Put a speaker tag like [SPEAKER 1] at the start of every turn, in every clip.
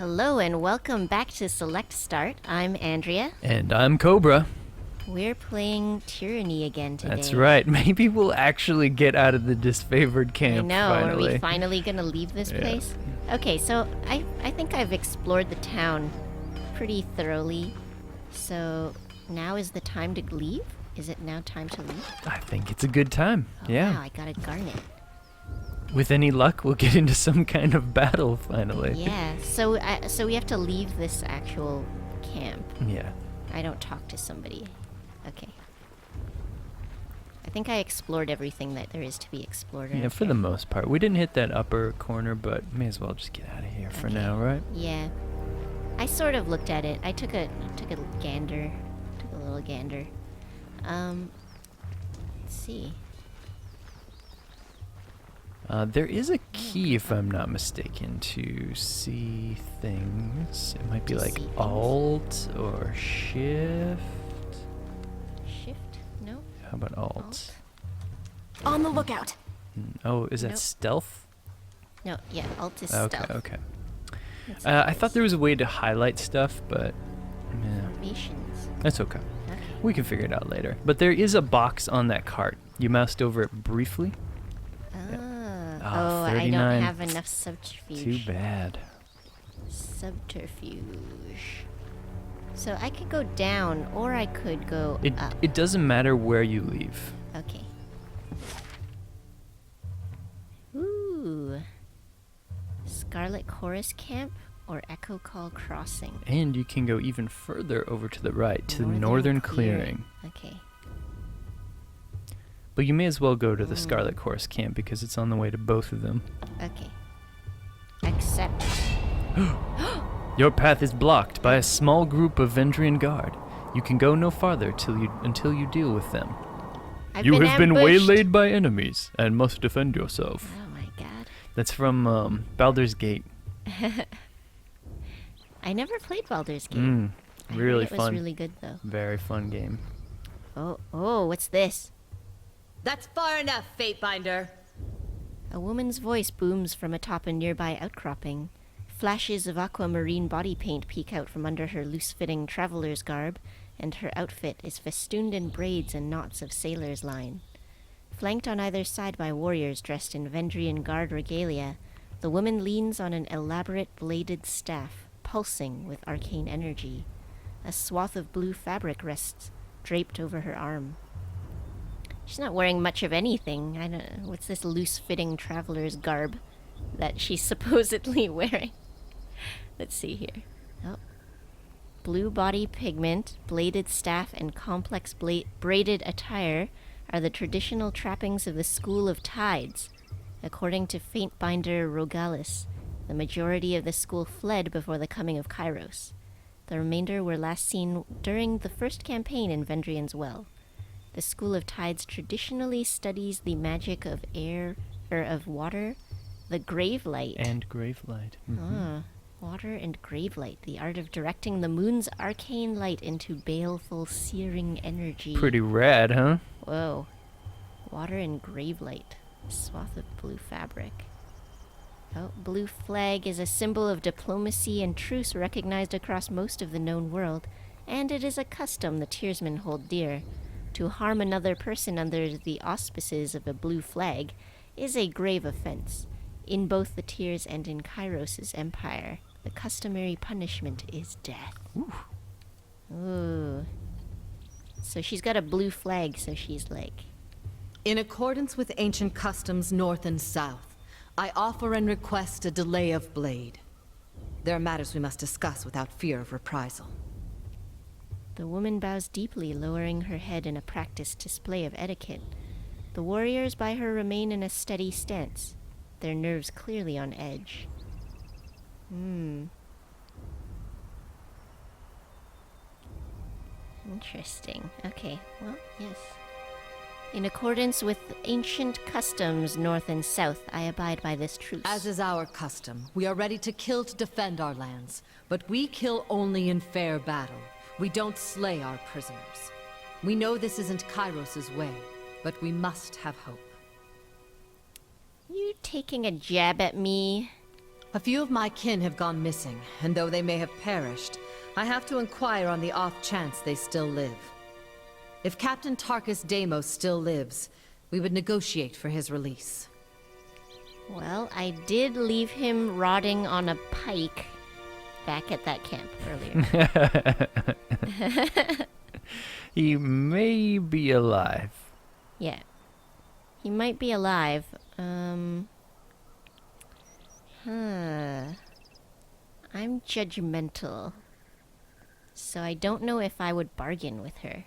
[SPEAKER 1] Hello and welcome back to Select Start. I'm Andrea.
[SPEAKER 2] And I'm Cobra.
[SPEAKER 1] We're playing Tyranny again today.
[SPEAKER 2] That's right. Maybe we'll actually get out of the disfavored camp.
[SPEAKER 1] I know.
[SPEAKER 2] Finally.
[SPEAKER 1] Are we finally going to leave this place? Okay, so I think I've explored the town pretty thoroughly. So now is the time to leave? Is it now time to leave?
[SPEAKER 2] I think it's a good time.
[SPEAKER 1] Oh,
[SPEAKER 2] yeah.
[SPEAKER 1] Wow, I got a garnet.
[SPEAKER 2] With any luck, we'll get into some kind of battle finally.
[SPEAKER 1] Yeah. So we have to leave this actual camp.
[SPEAKER 2] Yeah.
[SPEAKER 1] I don't talk to somebody. Okay. I think I explored everything that there is to be explored.
[SPEAKER 2] Yeah, for the most part. We didn't hit that upper corner, but may as well just get out of here for now, right?
[SPEAKER 1] Yeah. I sort of looked at it. I took a gander. Took a little gander. Let's see.
[SPEAKER 2] There is a key, if I'm not mistaken, to see things. It might be like Alt or Shift.
[SPEAKER 1] Shift? No.
[SPEAKER 2] How about Alt?
[SPEAKER 3] On the lookout.
[SPEAKER 2] Oh, is that
[SPEAKER 1] Nope.
[SPEAKER 2] Stealth?
[SPEAKER 1] No, yeah, Alt is
[SPEAKER 2] Okay,
[SPEAKER 1] stealth.
[SPEAKER 2] okay.
[SPEAKER 1] That's
[SPEAKER 2] I thought there was a way to highlight stuff, but
[SPEAKER 1] Formations.
[SPEAKER 2] that's okay.
[SPEAKER 1] Okay.
[SPEAKER 2] We can figure it out later. But there is a box on that cart. You moused over it briefly.
[SPEAKER 1] Oh, I
[SPEAKER 2] 39.
[SPEAKER 1] don't have enough subterfuge.
[SPEAKER 2] Too bad.
[SPEAKER 1] Subterfuge. So I could go down, or I could go up.
[SPEAKER 2] It doesn't matter where you leave.
[SPEAKER 1] Okay. Ooh. Scarlet Chorus Camp or Echo Call Crossing?
[SPEAKER 2] And you can go even further over to the right, to the
[SPEAKER 1] Northern
[SPEAKER 2] Northern
[SPEAKER 1] Clearing.
[SPEAKER 2] Clearing.
[SPEAKER 1] Okay.
[SPEAKER 2] But you may as well go to the Scarlet Chorus camp because it's on the way to both of them.
[SPEAKER 1] Okay. Accept.
[SPEAKER 2] Your path is blocked by a small group of Vendrian Guard. You can go no farther until you deal with them.
[SPEAKER 1] I've
[SPEAKER 2] You have been
[SPEAKER 1] ambushed.
[SPEAKER 2] waylaid by enemies and must defend yourself.
[SPEAKER 1] Oh my god.
[SPEAKER 2] That's from Baldur's Gate.
[SPEAKER 1] I never played Baldur's Gate. I heard
[SPEAKER 2] Really
[SPEAKER 1] it was
[SPEAKER 2] fun.
[SPEAKER 1] really good though.
[SPEAKER 2] Very fun game.
[SPEAKER 1] Oh, what's this?
[SPEAKER 3] That's far enough, Fatebinder.
[SPEAKER 1] A woman's voice booms from atop a nearby outcropping. Flashes of aquamarine body paint peek out from under her loose-fitting traveler's garb, and her outfit is festooned in braids and knots of sailor's line. Flanked on either side by warriors dressed in Vendrian Guard regalia, the woman leans on an elaborate bladed staff, pulsing with arcane energy. A swath of blue fabric rests, draped over her arm. She's not wearing much of anything. I don't know. What's this loose-fitting traveler's garb that she's supposedly wearing? Let's see here. Oh. Blue body pigment, bladed staff, and complex braided attire are the traditional trappings of the School of Tides. According to Fatebinder Rogalis, the majority of the school fled before the coming of Kairos. The remainder were last seen during the first campaign in Vendrian's Well. The School of Tides traditionally studies the magic of of water, the gravelight.
[SPEAKER 2] And Gravelight.
[SPEAKER 1] Water and gravelight, the art of directing the moon's arcane light into baleful, searing energy.
[SPEAKER 2] Pretty rad, huh?
[SPEAKER 1] Whoa. Water and gravelight. A swath of blue fabric. Oh, blue flag is a symbol of diplomacy and truce recognized across most of the known world, and it is a custom the Tearsmen hold dear. To harm another person under the auspices of a blue flag is a grave offense. In both the Tears and in Kairos' empire, the customary punishment is death. Ooh. So she's got a blue flag, so she's like...
[SPEAKER 4] In accordance with ancient customs north and south, I offer and request a delay of blade. There are matters we must discuss without fear of reprisal.
[SPEAKER 1] The woman bows deeply, lowering her head in a practiced display of etiquette. The warriors by her remain in a steady stance, their nerves clearly on edge. Interesting. Okay, well, yes. In accordance with ancient customs north and south, I abide by this truce.
[SPEAKER 4] As is our custom, we are ready to kill to defend our lands, but we kill only in fair battle. We don't slay our prisoners. We know this isn't Kairos' way, but we must have hope.
[SPEAKER 1] You taking a jab at me?
[SPEAKER 4] A few of my kin have gone missing, and though they may have perished, I have to inquire on the off chance they still live. If Captain Tarkus Deimos still lives, we would negotiate for his release.
[SPEAKER 1] Well, I did leave him rotting on a pike back at that camp earlier.
[SPEAKER 2] He may be alive.
[SPEAKER 1] Yeah. He might be alive. I'm judgmental. So I don't know if I would bargain with her.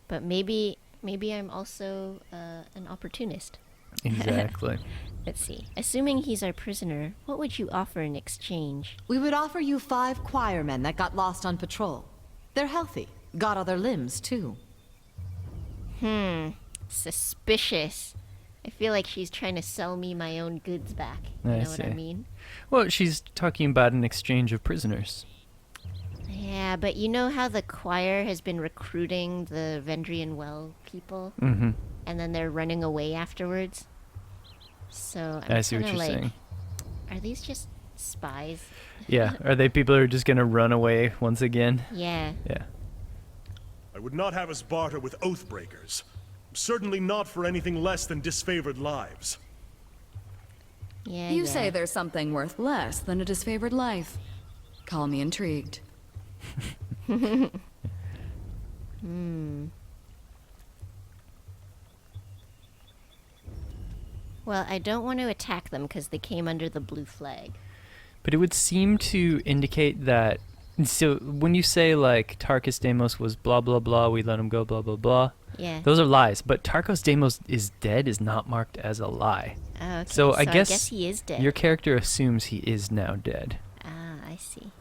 [SPEAKER 1] But maybe I'm also an opportunist.
[SPEAKER 2] Exactly.
[SPEAKER 1] Let's see. Assuming he's our prisoner, what would you offer in exchange?
[SPEAKER 4] We would offer you 5 choirmen that got lost on patrol. They're healthy. Got other limbs, too.
[SPEAKER 1] Suspicious. I feel like she's trying to sell me my own goods back. You know what I mean?
[SPEAKER 2] Well, she's talking about an exchange of prisoners.
[SPEAKER 1] Yeah, but you know how the choir has been recruiting the Vendrian Well people?
[SPEAKER 2] Mm-hmm.
[SPEAKER 1] And then they're running away afterwards? So I'm
[SPEAKER 2] I see what
[SPEAKER 1] kinda
[SPEAKER 2] you're
[SPEAKER 1] like,
[SPEAKER 2] saying.
[SPEAKER 1] are these just spies?
[SPEAKER 2] Yeah. Are they people who are just going to run away once again?
[SPEAKER 1] Yeah.
[SPEAKER 2] Yeah.
[SPEAKER 5] I would not have us barter with oathbreakers. Certainly not for anything less than disfavored lives.
[SPEAKER 1] Yeah,
[SPEAKER 6] You
[SPEAKER 1] yeah.
[SPEAKER 6] say there's something worth less than a disfavored life. Call me intrigued.
[SPEAKER 1] Well, I don't want to attack them because they came under the blue flag.
[SPEAKER 2] But it would seem to indicate that. So when you say like Tarkus Deimos was blah blah blah, we let him go blah blah blah.
[SPEAKER 1] Yeah.
[SPEAKER 2] Those are lies. But Tarkus Deimos is dead is not marked as a lie.
[SPEAKER 1] Oh, okay.
[SPEAKER 2] So I guess
[SPEAKER 1] he is dead.
[SPEAKER 2] your character assumes he is now dead.
[SPEAKER 1] Ah, I see.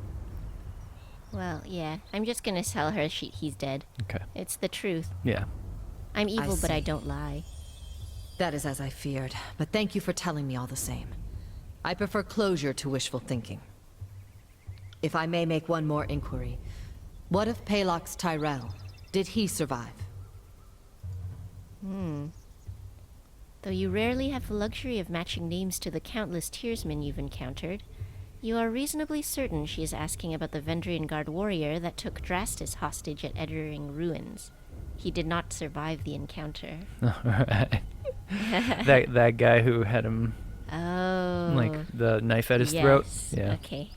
[SPEAKER 1] Well, yeah. I'm just gonna tell her he's dead.
[SPEAKER 2] Okay.
[SPEAKER 1] It's the truth.
[SPEAKER 2] Yeah.
[SPEAKER 1] I'm evil, but I
[SPEAKER 4] see.
[SPEAKER 1] don't lie.
[SPEAKER 4] That is as I feared, but thank you for telling me all the same. I prefer closure to wishful thinking. If I may make one more inquiry, what of Palox Tyrell? Did he survive?
[SPEAKER 1] Though you rarely have the luxury of matching names to the countless tiersmen you've encountered, you are reasonably certain she is asking about the Vendrian Guard warrior that took Drastus hostage at Eddering Ruins. He did not survive the encounter.
[SPEAKER 2] Alright. that guy who had him
[SPEAKER 1] Oh.
[SPEAKER 2] like the knife at his throat.
[SPEAKER 1] Yes.
[SPEAKER 2] Yeah.
[SPEAKER 1] Okay.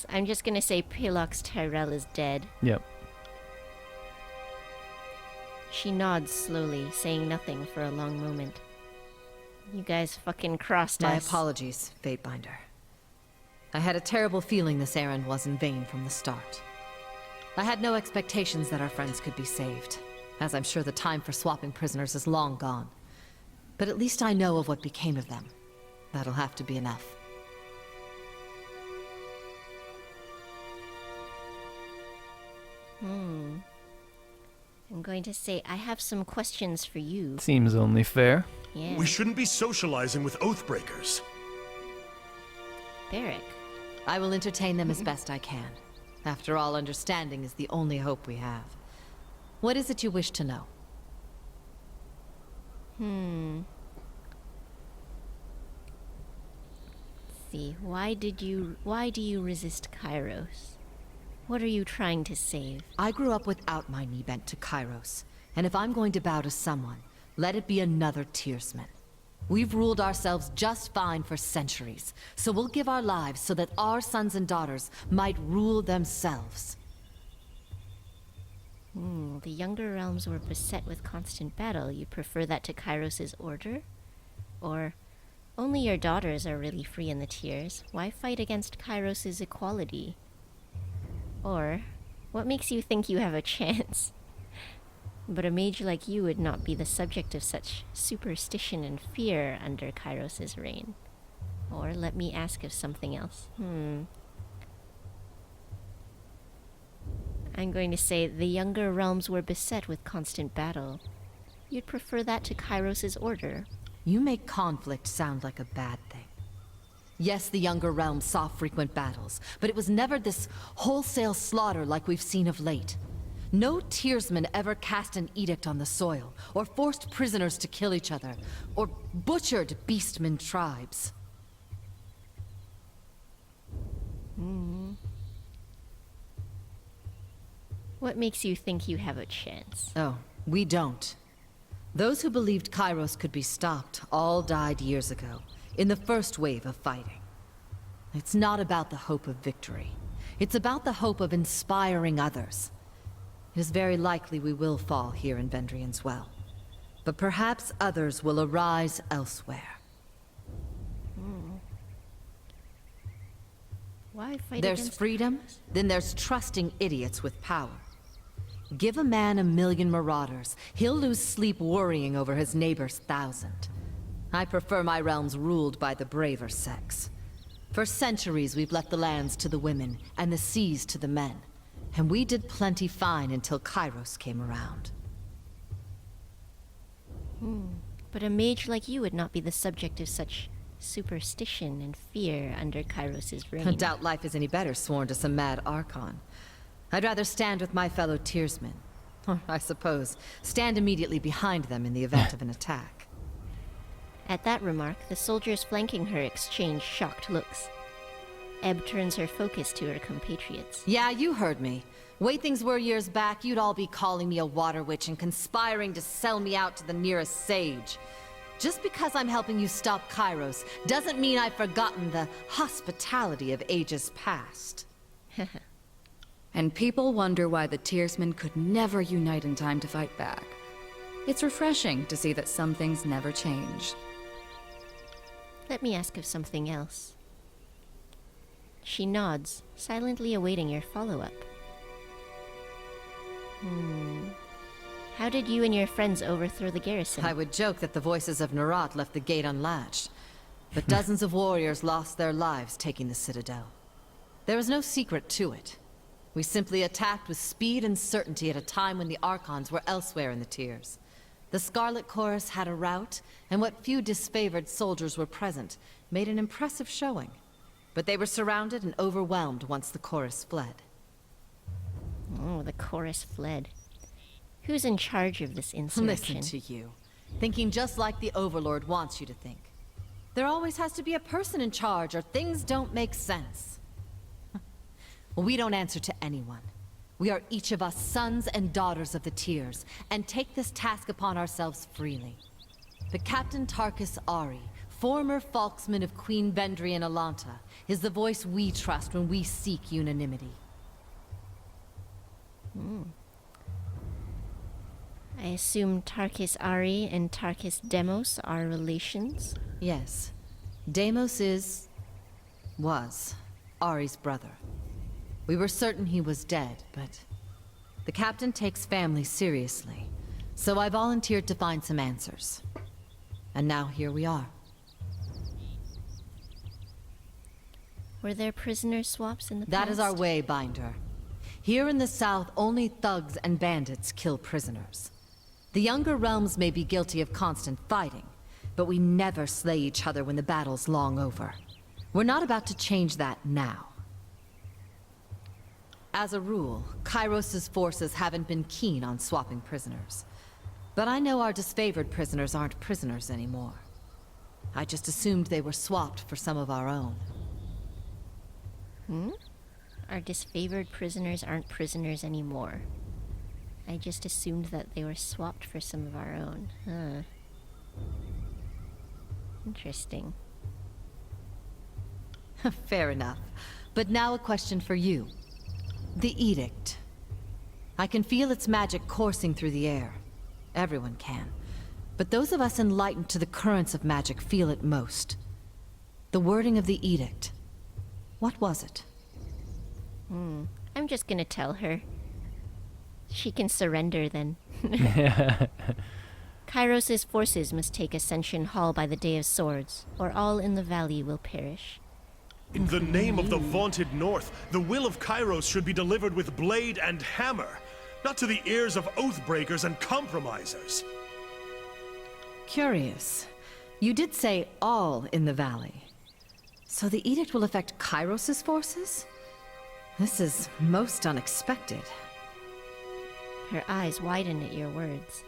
[SPEAKER 1] I'm just gonna say Palox Tyrell is dead.
[SPEAKER 2] Yep.
[SPEAKER 1] She nods slowly, saying nothing for a long moment. You guys fucking crossed
[SPEAKER 4] My
[SPEAKER 1] us.
[SPEAKER 4] apologies, Fatebinder. I had a terrible feeling this errand was in vain from the start. I had no expectations that our friends could be saved, as I'm sure the time for swapping prisoners is long gone. But at least I know of what became of them. That'll have to be enough.
[SPEAKER 1] I'm going to say I have some questions for you.
[SPEAKER 2] Seems only fair.
[SPEAKER 1] Yeah.
[SPEAKER 5] We shouldn't be socializing with oathbreakers.
[SPEAKER 1] Beric.
[SPEAKER 4] I will entertain them as best I can. After all, understanding is the only hope we have. What is it you wish to know?
[SPEAKER 1] Let's see. Why do you resist Kairos? What are you trying to save?
[SPEAKER 4] I grew up without my knee bent to Kairos, and if I'm going to bow to someone, let it be another Tiersman. We've ruled ourselves just fine for centuries, so we'll give our lives so that our sons and daughters might rule themselves.
[SPEAKER 1] The younger realms were beset with constant battle. You prefer that to Kairos' order? Or, only your daughters are really free in the tiers. Why fight against Kairos' equality? Or, what makes you think you have a chance? But a mage like you would not be the subject of such superstition and fear under Kairos' reign. Or let me ask of something else. I'm going to say the younger realms were beset with constant battle. You'd prefer that to Kairos' order.
[SPEAKER 4] You make conflict sound like a bad thing. Yes, the younger realms saw frequent battles, but it was never this wholesale slaughter like we've seen of late. No Tearsman ever cast an edict on the soil, or forced prisoners to kill each other, or butchered beastmen tribes.
[SPEAKER 1] What makes you think you have a chance?
[SPEAKER 4] Oh, we don't. Those who believed Kairos could be stopped all died years ago, in the first wave of fighting. It's not about the hope of victory. It's about the hope of inspiring others. It is very likely we will fall here in Vendrian's Well. But perhaps others will arise elsewhere.
[SPEAKER 1] Why fight
[SPEAKER 4] There's
[SPEAKER 1] against
[SPEAKER 4] freedom, then there's trusting idiots with power. Give a man 1,000,000 marauders, he'll lose sleep worrying over his neighbor's 1,000. I prefer my realms ruled by the braver sex. For centuries we've left the lands to the women, and the seas to the men. And we did plenty fine until Kairos came around.
[SPEAKER 1] But a mage like you would not be the subject of such superstition and fear under Kairos' reign.
[SPEAKER 4] I doubt life is any better sworn to some mad Archon. I'd rather stand with my fellow Tearsmen. Or, I suppose, stand immediately behind them in the event of an attack.
[SPEAKER 1] At that remark, the soldiers flanking her exchange shocked looks. Ebb turns her focus to her compatriots.
[SPEAKER 4] Yeah, you heard me. Way things were years back, you'd all be calling me a water witch and conspiring to sell me out to the nearest sage. Just because I'm helping you stop Kairos doesn't mean I've forgotten the hospitality of ages past.
[SPEAKER 6] And people wonder why the Tearsmen could never unite in time to fight back. It's refreshing to see that some things never change.
[SPEAKER 1] Let me ask of something else. She nods, silently awaiting your follow-up. How did you and your friends overthrow the garrison?
[SPEAKER 4] I would joke that the voices of Narat left the gate unlatched, but dozens of warriors lost their lives taking the citadel. There was no secret to it. We simply attacked with speed and certainty at a time when the Archons were elsewhere in the tiers. The Scarlet Chorus had a rout, and what few disfavored soldiers were present made an impressive showing. But they were surrounded and overwhelmed once the chorus fled.
[SPEAKER 1] Oh, the chorus fled. Who's in charge of this insurrection?
[SPEAKER 4] Listen to you. Thinking just like the Overlord wants you to think. There always has to be a person in charge, or things don't make sense. Well, we don't answer to anyone. We are each of us sons and daughters of the Tiers, and take this task upon ourselves freely. But Captain Tarkus Ari, former Falksman of Queen Vendrian Alanta, is the voice we trust when we seek unanimity.
[SPEAKER 1] I assume Tarkus Ari and Tarkus Demos are relations?
[SPEAKER 4] Yes. Deimos was Ari's brother. We were certain he was dead, but the captain takes family seriously, so I volunteered to find some answers. And now here we are.
[SPEAKER 1] Were there prisoner swaps in the past?
[SPEAKER 4] That is our way, Binder. Here in the south, only thugs and bandits kill prisoners. The younger realms may be guilty of constant fighting, but we never slay each other when the battle's long over. We're not about to change that now. As a rule, Kairos' forces haven't been keen on swapping prisoners. But I know our disfavored prisoners aren't prisoners anymore. I just assumed they were swapped for some of our own.
[SPEAKER 1] Our disfavored prisoners aren't prisoners anymore. I just assumed that they were swapped for some of our own. Interesting.
[SPEAKER 4] Fair enough. But now a question for you. The Edict. I can feel its magic coursing through the air. Everyone can. But those of us enlightened to the currents of magic feel it most. The wording of the Edict. What was it?
[SPEAKER 1] I'm just gonna tell her. She can surrender then. Kairos' forces must take Ascension Hall by the Day of Swords, or all in the valley will perish.
[SPEAKER 5] In the name of the vaunted North, the will of Kairos should be delivered with blade and hammer, not to the ears of oathbreakers and compromisers.
[SPEAKER 4] Curious. You did say all in the valley. So the Edict will affect Kairos' forces? This is most unexpected.
[SPEAKER 1] Her eyes widen at your words.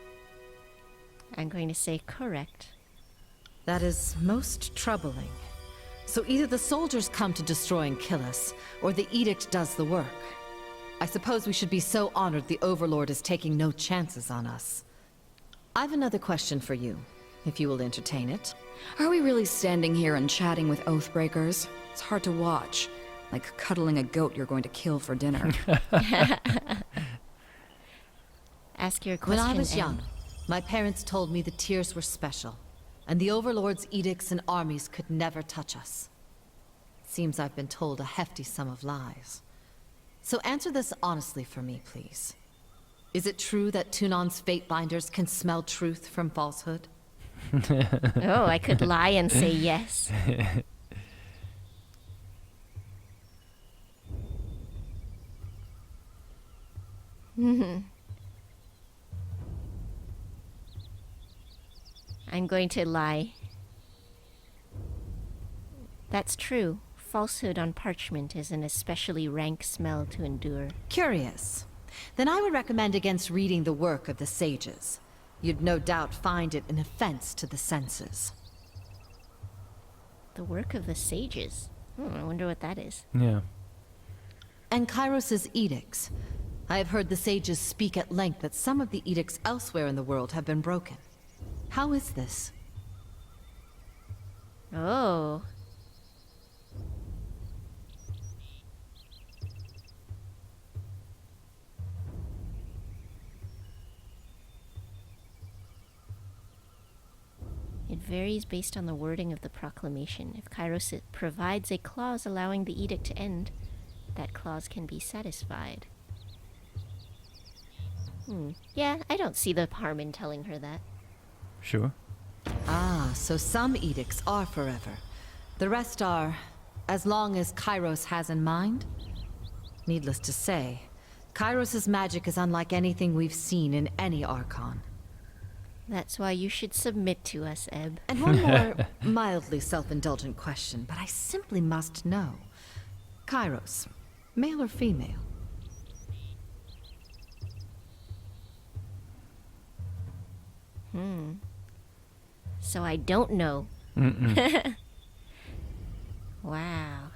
[SPEAKER 1] I'm going to say correct.
[SPEAKER 4] That is most troubling. So either the soldiers come to destroy and kill us, or the edict does the work. I suppose we should be so honored the Overlord is taking no chances on us. I've another question for you, if you will entertain it.
[SPEAKER 6] Are we really standing here and chatting with Oathbreakers? It's hard to watch. Like cuddling a goat you're going to kill for dinner.
[SPEAKER 1] Ask your
[SPEAKER 4] When
[SPEAKER 1] question.
[SPEAKER 4] I was
[SPEAKER 1] Em.
[SPEAKER 4] young, my parents told me the Tears were special, and the Overlord's edicts and armies could never touch us. Seems I've been told a hefty sum of lies. So answer this honestly for me, please. Is it true that Tunon's fate binders can smell truth from falsehood?
[SPEAKER 1] Oh, I could lie and say yes. I'm going to lie. That's true. Falsehood on parchment is an especially rank smell to endure.
[SPEAKER 4] Curious. Then I would recommend against reading the work of the sages. You'd no doubt find it an offense to the senses.
[SPEAKER 1] The work of the sages. I wonder what that is.
[SPEAKER 2] Yeah.
[SPEAKER 4] And Kairos' edicts. I have heard the sages speak at length that some of the edicts elsewhere in the world have been broken. How is this?
[SPEAKER 1] Oh. It varies based on the wording of the proclamation. If Kairos provides a clause allowing the edict to end, that clause can be satisfied. Yeah, I don't see the harm in telling her that.
[SPEAKER 2] Sure.
[SPEAKER 4] Ah, so some edicts are forever. The rest are, as long as Kairos has in mind? Needless to say, Kairos' magic is unlike anything we've seen in any Archon.
[SPEAKER 1] That's why you should submit to us, Ebb.
[SPEAKER 4] And one more mildly self-indulgent question, but I simply must know. Kairos, male or female?
[SPEAKER 1] So I don't know.
[SPEAKER 2] Mm-mm.
[SPEAKER 1] Wow.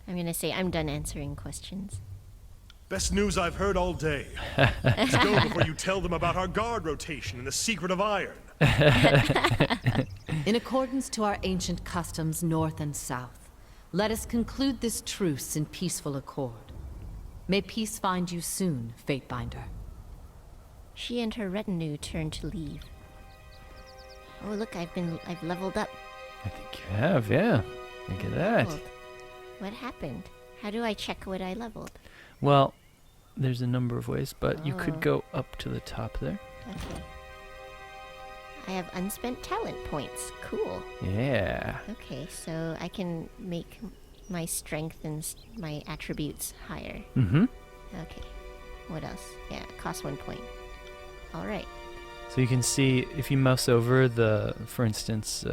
[SPEAKER 1] I'm gonna say I'm done answering questions.
[SPEAKER 5] Best news I've heard all day. Let's go before you tell them about our guard rotation and the secret of iron.
[SPEAKER 4] In accordance to our ancient customs, north and south, let us conclude this truce in peaceful accord. May peace find you soon, Fatebinder.
[SPEAKER 1] She and her retinue turn to leave. Oh look, I've leveled up.
[SPEAKER 2] I think you have, yeah. Look at that.
[SPEAKER 1] Leveled. What happened? How do I check what I leveled?
[SPEAKER 2] Well, there's a number of ways, but you
[SPEAKER 1] Oh.
[SPEAKER 2] could go up to the top there.
[SPEAKER 1] Okay. I have unspent talent points. Cool.
[SPEAKER 2] Yeah.
[SPEAKER 1] Okay, so I can make my strength and my attributes higher.
[SPEAKER 2] Mm-hmm.
[SPEAKER 1] Okay. What else? Yeah, it costs 1 point. All right.
[SPEAKER 2] So you can see if you mouse over the, for instance,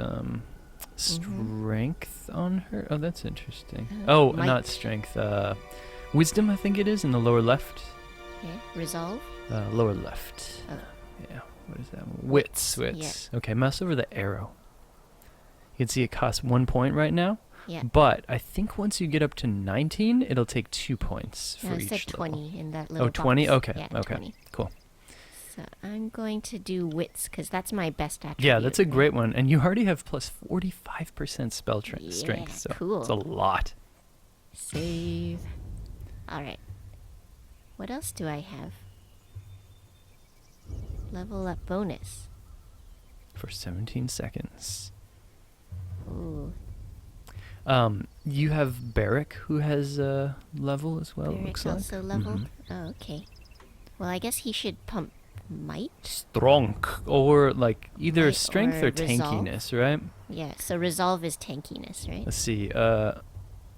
[SPEAKER 2] strength on her. Oh, that's interesting. Oh,
[SPEAKER 1] might.
[SPEAKER 2] not strength. Wisdom, I think it is, in the lower left.
[SPEAKER 1] Okay. Resolve.
[SPEAKER 2] Lower left.
[SPEAKER 1] Oh.
[SPEAKER 2] Yeah. What is that? Wits. Wits. Okay, mouse over the arrow. You can see it costs 1 point right now.
[SPEAKER 1] Yeah.
[SPEAKER 2] But I think once you get up to 19, it'll take 2 points for
[SPEAKER 1] No, it
[SPEAKER 2] each
[SPEAKER 1] said
[SPEAKER 2] level.
[SPEAKER 1] 20 in that little
[SPEAKER 2] Oh, 20?
[SPEAKER 1] box.
[SPEAKER 2] Okay.
[SPEAKER 1] Yeah,
[SPEAKER 2] okay.
[SPEAKER 1] 20.
[SPEAKER 2] Cool.
[SPEAKER 1] So I'm going to do wits because that's my best attribute.
[SPEAKER 2] Yeah, that's a
[SPEAKER 1] right?
[SPEAKER 2] great one. And you already have plus 45% spell strength.
[SPEAKER 1] Yeah,
[SPEAKER 2] So
[SPEAKER 1] cool.
[SPEAKER 2] it's a lot.
[SPEAKER 1] Save. All right. What else do I have? Level up bonus.
[SPEAKER 2] For 17 seconds.
[SPEAKER 1] Ooh.
[SPEAKER 2] You have Barrick, who has a level as well, it looks
[SPEAKER 1] Barrick's
[SPEAKER 2] like.
[SPEAKER 1] also leveled. Oh, okay. Well, I guess he should pump might.
[SPEAKER 2] Strong. Or, like, either
[SPEAKER 1] Might
[SPEAKER 2] strength
[SPEAKER 1] or
[SPEAKER 2] or
[SPEAKER 1] resolve.
[SPEAKER 2] tankiness, right?
[SPEAKER 1] Yeah. So resolve is tankiness, right?
[SPEAKER 2] Let's see.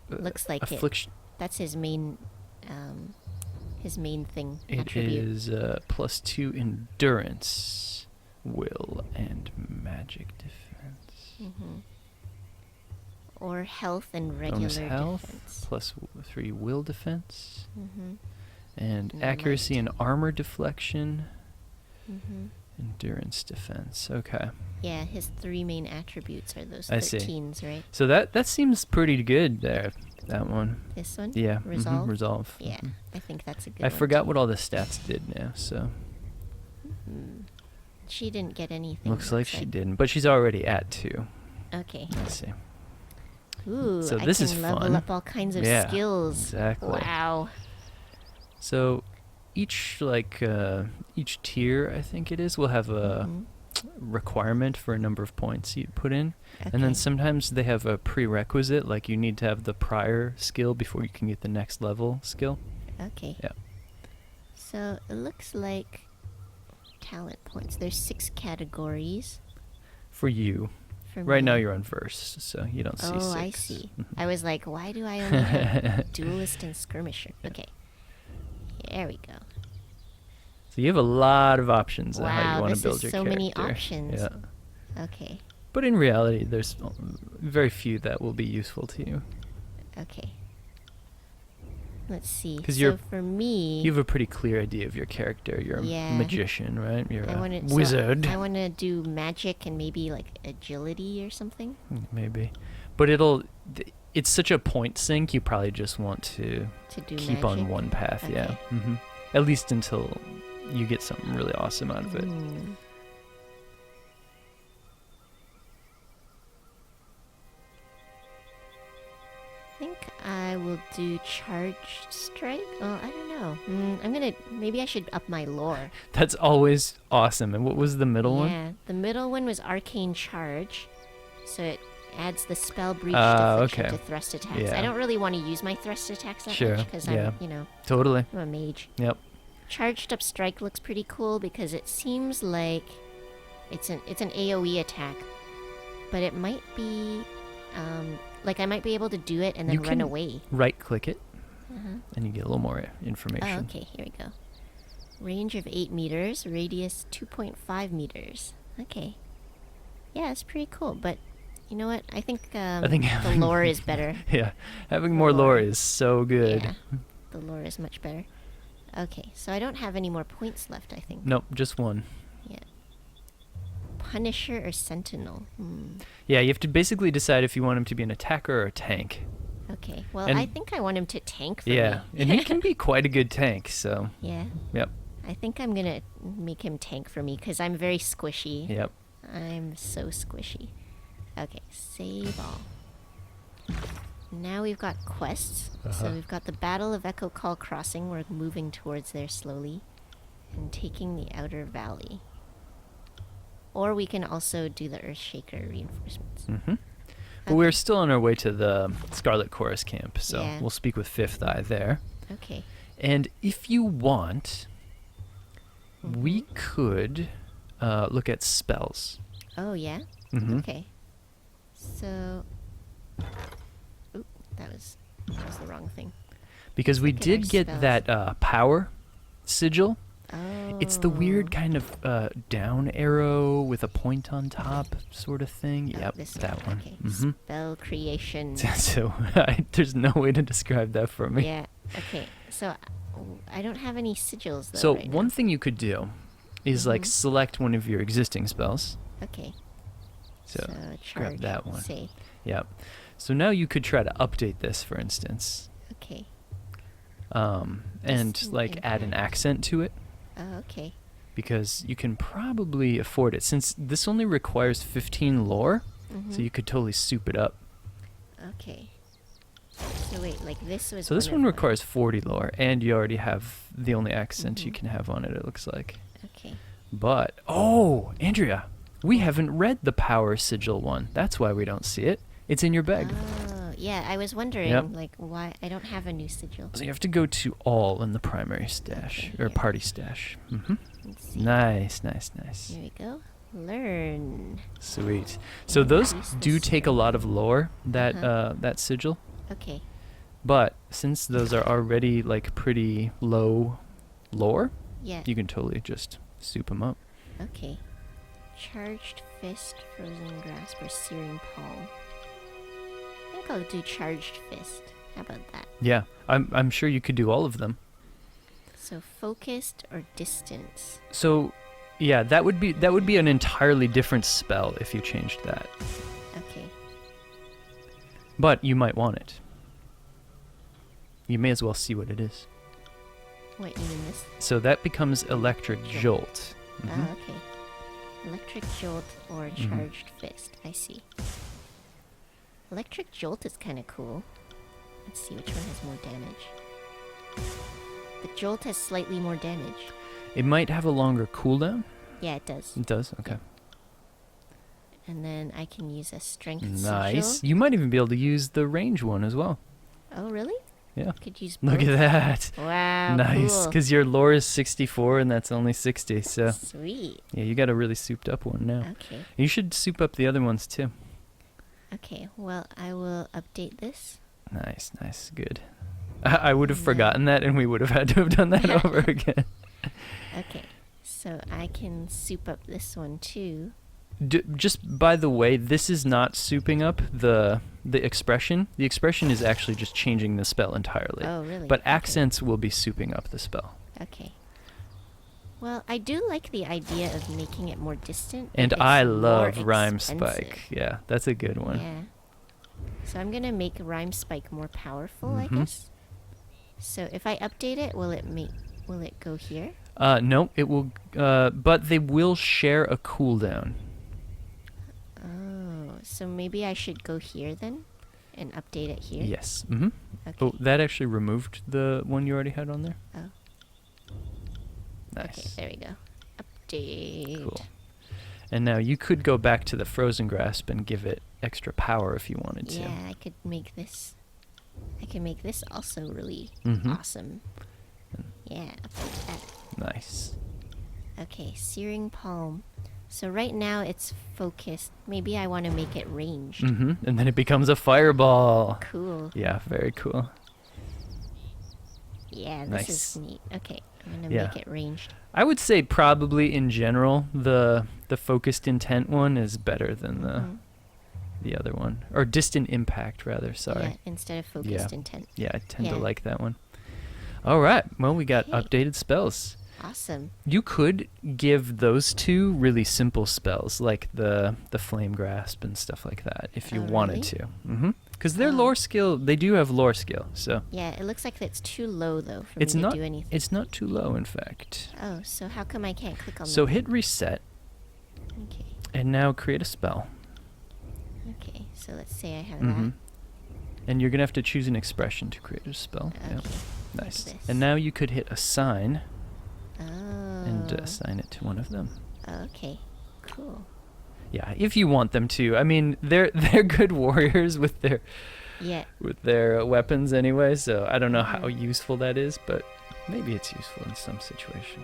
[SPEAKER 1] Looks like it.
[SPEAKER 2] Affliction.
[SPEAKER 1] That's his main thing.
[SPEAKER 2] It
[SPEAKER 1] attribute.
[SPEAKER 2] is +2 endurance, will, and magic defense.
[SPEAKER 1] Or health and regular
[SPEAKER 2] Bonus health,
[SPEAKER 1] defense.
[SPEAKER 2] +3 will defense, And
[SPEAKER 1] And
[SPEAKER 2] accuracy
[SPEAKER 1] light.
[SPEAKER 2] and armor deflection.
[SPEAKER 1] Mm-hmm.
[SPEAKER 2] Endurance defense. Okay.
[SPEAKER 1] Yeah, his 3 main attributes are those
[SPEAKER 2] I see.
[SPEAKER 1] 13s, right?
[SPEAKER 2] So that seems pretty good there. That one.
[SPEAKER 1] This one?
[SPEAKER 2] Yeah.
[SPEAKER 1] Resolve?
[SPEAKER 2] Resolve.
[SPEAKER 1] Yeah,
[SPEAKER 2] Mhm.
[SPEAKER 1] I think that's a good
[SPEAKER 2] I
[SPEAKER 1] one.
[SPEAKER 2] forgot
[SPEAKER 1] too.
[SPEAKER 2] what all the stats did now, so
[SPEAKER 1] She didn't get anything.
[SPEAKER 2] looks like she didn't. But she's already at 2.
[SPEAKER 1] Okay.
[SPEAKER 2] Let's see.
[SPEAKER 1] Ooh,
[SPEAKER 2] So
[SPEAKER 1] I
[SPEAKER 2] this
[SPEAKER 1] can
[SPEAKER 2] is
[SPEAKER 1] level
[SPEAKER 2] fun.
[SPEAKER 1] up all kinds of
[SPEAKER 2] Yeah,
[SPEAKER 1] skills.
[SPEAKER 2] exactly.
[SPEAKER 1] Wow.
[SPEAKER 2] So each each tier, I think it is, will have a
[SPEAKER 1] Mhm.
[SPEAKER 2] requirement for a number of points you put in. And
[SPEAKER 1] Okay.
[SPEAKER 2] then sometimes they have a prerequisite, like you need to have the prior skill before you can get the next level skill.
[SPEAKER 1] Okay.
[SPEAKER 2] Yeah.
[SPEAKER 1] So it looks like talent points. There's 6 categories
[SPEAKER 2] For you.
[SPEAKER 1] for
[SPEAKER 2] Right now
[SPEAKER 1] me.
[SPEAKER 2] you're on first, so you don't see 6.
[SPEAKER 1] Oh, I see.
[SPEAKER 2] Mhm.
[SPEAKER 1] I was like, why do I only have duelist and skirmisher? Okay. There we go.
[SPEAKER 2] So you have a lot of options on how
[SPEAKER 1] Wow,
[SPEAKER 2] you want
[SPEAKER 1] this
[SPEAKER 2] to build
[SPEAKER 1] is
[SPEAKER 2] your
[SPEAKER 1] so
[SPEAKER 2] character.
[SPEAKER 1] many options.
[SPEAKER 2] Yeah.
[SPEAKER 1] Okay.
[SPEAKER 2] But in reality, there's very few that will be useful to you.
[SPEAKER 1] Okay. Let's see.
[SPEAKER 2] 'Cause
[SPEAKER 1] so
[SPEAKER 2] you're-
[SPEAKER 1] for me,
[SPEAKER 2] You have a pretty clear idea of your character. You're
[SPEAKER 1] Yeah.
[SPEAKER 2] a magician, right? You're
[SPEAKER 1] I
[SPEAKER 2] a
[SPEAKER 1] wanna,
[SPEAKER 2] wizard.
[SPEAKER 1] I want to do magic and maybe like agility or something.
[SPEAKER 2] Maybe. But it's such a point sink, you probably just want to
[SPEAKER 1] To do
[SPEAKER 2] keep on
[SPEAKER 1] magic?
[SPEAKER 2] one path, yeah.
[SPEAKER 1] Okay.
[SPEAKER 2] Hmm. At least until you get something really awesome out of it.
[SPEAKER 1] Hmm. I think I will do charged strike. Oh, I don't know. Maybe I should up my lore.
[SPEAKER 2] That's always awesome. And what was the middle one?
[SPEAKER 1] Yeah, the middle one was arcane charge, so it adds the spell breach
[SPEAKER 2] Ah,
[SPEAKER 1] deflection
[SPEAKER 2] okay.
[SPEAKER 1] to thrust attacks.
[SPEAKER 2] Yeah.
[SPEAKER 1] I don't really want to use my thrust attacks that
[SPEAKER 2] Sure,
[SPEAKER 1] much because
[SPEAKER 2] yeah. Totally.
[SPEAKER 1] I'm a mage.
[SPEAKER 2] Yep.
[SPEAKER 1] Charged up strike looks pretty cool because it seems like it's an AOE attack, but it might be like I might be able to do it and then
[SPEAKER 2] You
[SPEAKER 1] run
[SPEAKER 2] can
[SPEAKER 1] away.
[SPEAKER 2] Right click it,
[SPEAKER 1] Uh-huh.
[SPEAKER 2] and you get a little more information.
[SPEAKER 1] Oh, okay, here we go. Range of 8 meters, radius 2.5 meters. Okay. Yeah, it's pretty cool, but you know what? I think
[SPEAKER 2] think
[SPEAKER 1] the
[SPEAKER 2] having-
[SPEAKER 1] lore is better.
[SPEAKER 2] Yeah, having more lore is so good.
[SPEAKER 1] Yeah, the lore is much better. Okay, so I don't have any more points left, I think.
[SPEAKER 2] Nope, just one.
[SPEAKER 1] Yeah. Punisher or Sentinel?
[SPEAKER 2] Yeah, you have to basically decide if you want him to be an attacker or a tank.
[SPEAKER 1] Okay, well,
[SPEAKER 2] And-
[SPEAKER 1] I think I want him to tank for
[SPEAKER 2] Yeah,
[SPEAKER 1] me.
[SPEAKER 2] and he can be quite a good tank, so,
[SPEAKER 1] Yeah,
[SPEAKER 2] yep,
[SPEAKER 1] I think I'm gonna make him tank for me because I'm very squishy.
[SPEAKER 2] yep.
[SPEAKER 1] I'm so squishy. Okay, save all. Now we've got quests. So we've got the Battle of Echo Call Crossing. We're moving towards there slowly. And taking the Outer Valley. Or we can also do the Earthshaker reinforcements.
[SPEAKER 2] Hmm. But we're still on our way to the Scarlet Chorus camp, so
[SPEAKER 1] Yeah.
[SPEAKER 2] we'll speak with Fifth Eye there.
[SPEAKER 1] Okay.
[SPEAKER 2] And if you want, we
[SPEAKER 1] Mm-hmm.
[SPEAKER 2] could look at spells.
[SPEAKER 1] Oh, yeah?
[SPEAKER 2] Mhm.
[SPEAKER 1] Okay. So... Oop, that was the wrong thing.
[SPEAKER 2] Because we
[SPEAKER 1] Look at our
[SPEAKER 2] did get
[SPEAKER 1] spells.
[SPEAKER 2] that power sigil.
[SPEAKER 1] Oh.
[SPEAKER 2] It's the weird kind of down arrow with a point on top sort of thing.
[SPEAKER 1] Oh,
[SPEAKER 2] Yep,
[SPEAKER 1] this
[SPEAKER 2] that one.
[SPEAKER 1] Okay.
[SPEAKER 2] Hmm.
[SPEAKER 1] Spell creation.
[SPEAKER 2] So there's no way to describe that for me.
[SPEAKER 1] Yeah. Okay. So I don't have any sigils though.
[SPEAKER 2] So
[SPEAKER 1] right
[SPEAKER 2] one
[SPEAKER 1] now.
[SPEAKER 2] thing you could do is like
[SPEAKER 1] Mhm.
[SPEAKER 2] select one of your existing spells.
[SPEAKER 1] Okay.
[SPEAKER 2] So
[SPEAKER 1] charge.
[SPEAKER 2] grab that one.
[SPEAKER 1] Say.
[SPEAKER 2] Yep. So now you could try to update this, for instance,
[SPEAKER 1] Okay.
[SPEAKER 2] and
[SPEAKER 1] This
[SPEAKER 2] like add an
[SPEAKER 1] impact.
[SPEAKER 2] accent to it,
[SPEAKER 1] Oh, okay.
[SPEAKER 2] because you can probably afford it since this only requires 15 lore. So
[SPEAKER 1] Mhm.
[SPEAKER 2] you could totally soup it up.
[SPEAKER 1] Okay. So wait, like this was.
[SPEAKER 2] So this
[SPEAKER 1] of
[SPEAKER 2] one
[SPEAKER 1] my-
[SPEAKER 2] requires 40 lore, and you already have the only accent you
[SPEAKER 1] Mhm.
[SPEAKER 2] can have on it, it looks like.
[SPEAKER 1] Okay.
[SPEAKER 2] But, oh, Andrea, we haven't read the Power Sigil one. That's why we don't see it. It's in your bag.
[SPEAKER 1] Oh, yeah. I was wondering,
[SPEAKER 2] Yep.
[SPEAKER 1] like, why I don't have a new sigil.
[SPEAKER 2] So you have to go to all in the primary stash,
[SPEAKER 1] Okay,
[SPEAKER 2] or
[SPEAKER 1] here.
[SPEAKER 2] party stash. Hmm.
[SPEAKER 1] Let's see.
[SPEAKER 2] Nice, nice, nice.
[SPEAKER 1] Here we go. Learn.
[SPEAKER 2] Sweet. So those
[SPEAKER 1] Increase the
[SPEAKER 2] do take a lot of lore, that
[SPEAKER 1] Uh-huh.
[SPEAKER 2] that sigil.
[SPEAKER 1] Okay.
[SPEAKER 2] But since those are already like pretty low lore,
[SPEAKER 1] Yeah.
[SPEAKER 2] you can totally just soup them up.
[SPEAKER 1] Okay. Charged fist, frozen grasp, or searing palm. I think I'll do charged fist. How about that?
[SPEAKER 2] Yeah, I'm sure you could do all of them.
[SPEAKER 1] So focused or distance?
[SPEAKER 2] So, yeah, that would be an entirely different spell if you changed that.
[SPEAKER 1] Okay.
[SPEAKER 2] But you might want it. You may as well see what it is.
[SPEAKER 1] What, you mean this?
[SPEAKER 2] So that becomes Electric Jolt.
[SPEAKER 1] Oh, okay. Electric Jolt or Charged Fist. I see. Electric Jolt is kind of cool. Let's see which one has more damage. The Jolt has slightly more damage.
[SPEAKER 2] It might have a longer cooldown.
[SPEAKER 1] Yeah, it does.
[SPEAKER 2] It does? Okay.
[SPEAKER 1] And then I can use a Strength
[SPEAKER 2] Nice.
[SPEAKER 1] Sigil.
[SPEAKER 2] You might even be able to use the range one as well.
[SPEAKER 1] Oh, really?
[SPEAKER 2] Yeah.
[SPEAKER 1] Could use both.
[SPEAKER 2] Look at that.
[SPEAKER 1] Wow,
[SPEAKER 2] Nice.
[SPEAKER 1] cool.
[SPEAKER 2] Because your lore is 64 and that's only 60. So,
[SPEAKER 1] Sweet.
[SPEAKER 2] yeah, you got a really souped up one now.
[SPEAKER 1] Okay.
[SPEAKER 2] You should soup up the other ones too.
[SPEAKER 1] Okay, well, I will update this.
[SPEAKER 2] Nice, nice. Good. I would have forgotten that and we would have had to have done that over again.
[SPEAKER 1] Okay, so I can soup up this one too.
[SPEAKER 2] Just by the way, this is not souping up the expression. The expression is actually just changing the spell entirely.
[SPEAKER 1] Oh, really?
[SPEAKER 2] But
[SPEAKER 1] Okay.
[SPEAKER 2] accents will be souping up the spell.
[SPEAKER 1] Okay. Well, I do like the idea of making it more distant.
[SPEAKER 2] And
[SPEAKER 1] but
[SPEAKER 2] I
[SPEAKER 1] it's more
[SPEAKER 2] love Rhyme
[SPEAKER 1] expensive.
[SPEAKER 2] Spike. Yeah, that's a good one.
[SPEAKER 1] Yeah. So I'm gonna make Rhyme Spike more powerful, I
[SPEAKER 2] Mhm.
[SPEAKER 1] guess. So if I update it, will it go here?
[SPEAKER 2] No, it will. But they will share a cooldown.
[SPEAKER 1] Oh, so maybe I should go here then, and update it here.
[SPEAKER 2] Yes. Mm-hmm.
[SPEAKER 1] Okay.
[SPEAKER 2] Oh, that actually removed the one you already had on there.
[SPEAKER 1] Oh.
[SPEAKER 2] Nice.
[SPEAKER 1] Okay, there we go. Update.
[SPEAKER 2] Cool. And now you could go back to the Frozen Grasp and give it extra power if you wanted to.
[SPEAKER 1] Yeah, I could make this. I can make this also really
[SPEAKER 2] Mhm.
[SPEAKER 1] awesome. Yeah, update that.
[SPEAKER 2] Nice.
[SPEAKER 1] Okay, Searing Palm. So right now it's focused. Maybe I want to make it ranged.
[SPEAKER 2] Mm-hmm. And then it becomes a fireball.
[SPEAKER 1] Cool.
[SPEAKER 2] Yeah, very cool.
[SPEAKER 1] Yeah, this
[SPEAKER 2] Nice.
[SPEAKER 1] is neat. Okay, I'm gonna
[SPEAKER 2] Yeah.
[SPEAKER 1] make it ranged.
[SPEAKER 2] I would say probably in general the focused intent one is better than
[SPEAKER 1] Mhm.
[SPEAKER 2] the other one, or distant impact rather. Sorry.
[SPEAKER 1] Yeah, instead of focused intent.
[SPEAKER 2] Yeah, I tend to
[SPEAKER 1] Yeah.
[SPEAKER 2] like that one. All right. Well, we got
[SPEAKER 1] Okay.
[SPEAKER 2] updated spells.
[SPEAKER 1] Awesome.
[SPEAKER 2] You could give those two really simple spells, like the flame grasp and stuff like that, if you
[SPEAKER 1] Oh,
[SPEAKER 2] wanted
[SPEAKER 1] really?
[SPEAKER 2] to. Mm-hmm. Because their
[SPEAKER 1] Oh.
[SPEAKER 2] lore skill, they do have lore skill, so
[SPEAKER 1] Yeah, it looks like it's too low though for
[SPEAKER 2] it's
[SPEAKER 1] me
[SPEAKER 2] not.
[SPEAKER 1] to do anything.
[SPEAKER 2] It's not too low, in fact.
[SPEAKER 1] Oh, so how come I can't click on
[SPEAKER 2] So
[SPEAKER 1] that?
[SPEAKER 2] hit reset,
[SPEAKER 1] Okay.
[SPEAKER 2] and now create a spell.
[SPEAKER 1] Okay. So let's say I have
[SPEAKER 2] Mm-hmm. And you're gonna have to choose an expression to create a spell.
[SPEAKER 1] that.
[SPEAKER 2] Yeah.
[SPEAKER 1] Okay.
[SPEAKER 2] Nice.
[SPEAKER 1] this.
[SPEAKER 2] And now you could hit assign
[SPEAKER 1] Oh.
[SPEAKER 2] and assign it to one of them.
[SPEAKER 1] Okay. Cool.
[SPEAKER 2] Yeah, if you want them to. I mean, they're good warriors with their
[SPEAKER 1] Yeah.
[SPEAKER 2] weapons anyway, so I don't know how
[SPEAKER 1] Mhm.
[SPEAKER 2] useful that is, but maybe it's useful in some situation.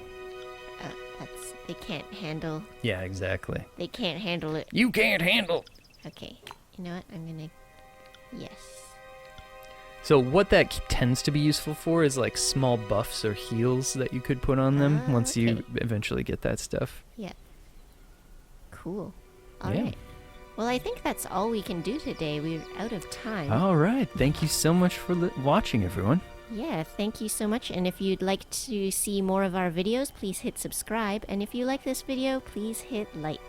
[SPEAKER 1] They can't handle.
[SPEAKER 2] Yeah, exactly.
[SPEAKER 1] They can't handle it.
[SPEAKER 2] You can't handle.
[SPEAKER 1] Okay. You know what? I'm gonna. Yes.
[SPEAKER 2] So what that tends to be useful for is like small buffs or heals that you could put on them
[SPEAKER 1] Ah,
[SPEAKER 2] once you
[SPEAKER 1] okay.
[SPEAKER 2] eventually get that stuff.
[SPEAKER 1] Yeah. Cool. All
[SPEAKER 2] Yeah.
[SPEAKER 1] right. Well, I think that's all we can do today. We're out of time.
[SPEAKER 2] All right. Thank you so much for watching, everyone.
[SPEAKER 1] Yeah, thank you so much. And if you'd like to see more of our videos, please hit subscribe. And if you like this video, please hit like.